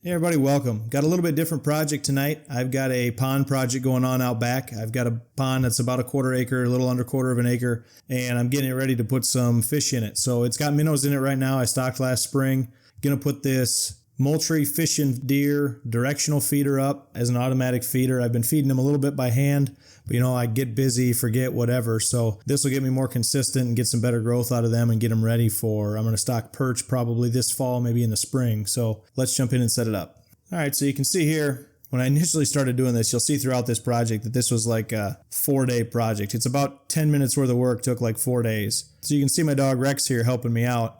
Hey everybody, welcome. Got a little bit different project tonight. I've got a pond project going on out back. I've got a pond that's about a quarter acre, a little under quarter of an acre, and I'm getting it ready to put some fish in it. So it's got minnows in it right now. I stocked last spring. Gonna put this Moultrie Fish and Deer directional feeder up as an automatic feeder. I've been feeding them a little bit by hand, but I get busy, forget, whatever. So this will get me more consistent and get some better growth out of them and get them ready for, I'm going to stock perch probably this fall, maybe in the spring. So let's jump in and set it up. All right, so you can see here, when I initially started doing this, you'll see throughout this project that this was like a 4-day project. It's about 10 minutes worth of work, took like 4 days. So you can see my dog Rex here helping me out.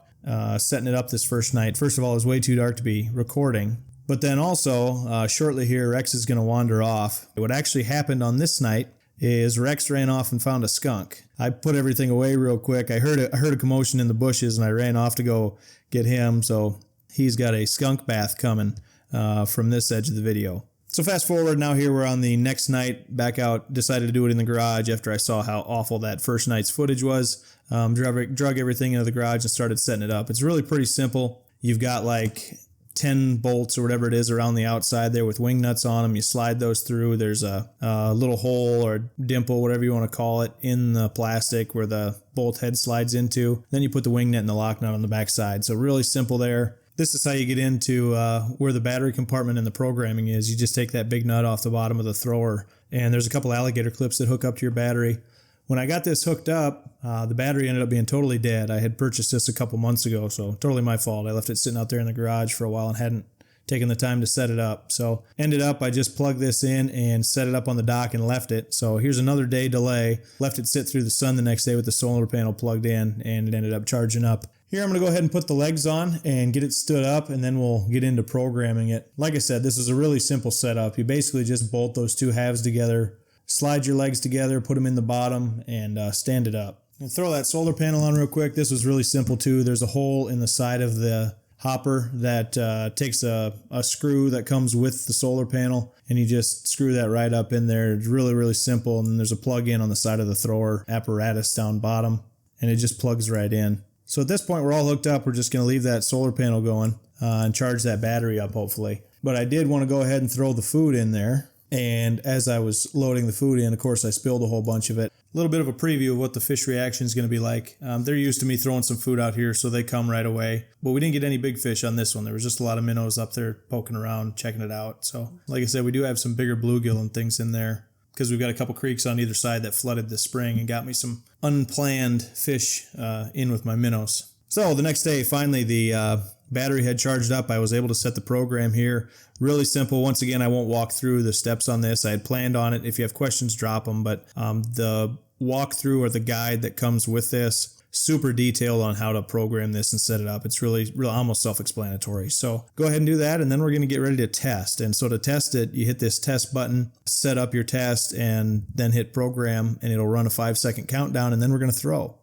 Setting it up this first night. First of all, it was way too dark to be recording. But then also, shortly here, Rex is going to wander off. What actually happened on this night is Rex ran off and found a skunk. I put everything away real quick. I heard a commotion in the bushes and I ran off to go get him. So he's got a skunk bath coming from this edge of the video. So fast forward, now here we're on the next night, back out, decided to do it in the garage after I saw how awful that first night's footage was. Drug everything into the garage and started setting it up. It's really pretty simple. You've got like 10 bolts or whatever it is around the outside there with wing nuts on them. You slide those through. There's a little hole or dimple, whatever you want to call it, in the plastic where the bolt head slides into. Then you put the wing net and the lock nut on the back side. So really simple there. This is how you get into where the battery compartment and the programming is. You just take that big nut off the bottom of the thrower, and there's a couple alligator clips that hook up to your battery. When I got this hooked up, the battery ended up being totally dead. I had purchased this a couple months ago, so totally my fault. I left it sitting out there in the garage for a while and hadn't taken the time to set it up. So ended up, I just plugged this in and set it up on the dock and left it. So here's another day delay. Left it sit through the sun the next day with the solar panel plugged in, and it ended up charging up. Here I'm going to go ahead and put the legs on and get it stood up, and then we'll get into programming it. Like I said, this is a really simple setup. You basically just bolt those two halves together, slide your legs together, put them in the bottom, and stand it up. And throw that solar panel on real quick. This was really simple too. There's a hole in the side of the hopper that takes a screw that comes with the solar panel, and you just screw that right up in there. It's really, really simple. And then there's a plug-in on the side of the thrower apparatus down bottom, and it just plugs right in. So at this point, we're all hooked up. We're just going to leave that solar panel going and charge that battery up, hopefully. But I did want to go ahead and throw the food in there. And as I was loading the food in, of course, I spilled a whole bunch of it. A little bit of a preview of what the fish reaction is going to be like. They're used to me throwing some food out here, so they come right away. But we didn't get any big fish on this one. There was just a lot of minnows up there poking around, checking it out. So like I said, we do have some bigger bluegill and things in there, because we've got a couple creeks on either side that flooded this spring and got me some unplanned fish in with my minnows. So the next day, finally, the battery had charged up. I was able to set the program here. Really simple. Once again, I won't walk through the steps on this. I had planned on it. If you have questions, drop them. But the walkthrough or the guide that comes with this, super detailed on how to program this and set it up. It's really almost self-explanatory. So go ahead and do that, and then we're going to get ready to test. And so to test it, you hit this test button, set up your test, and then hit program, and it'll run a 5-second countdown, and then we're going to throw.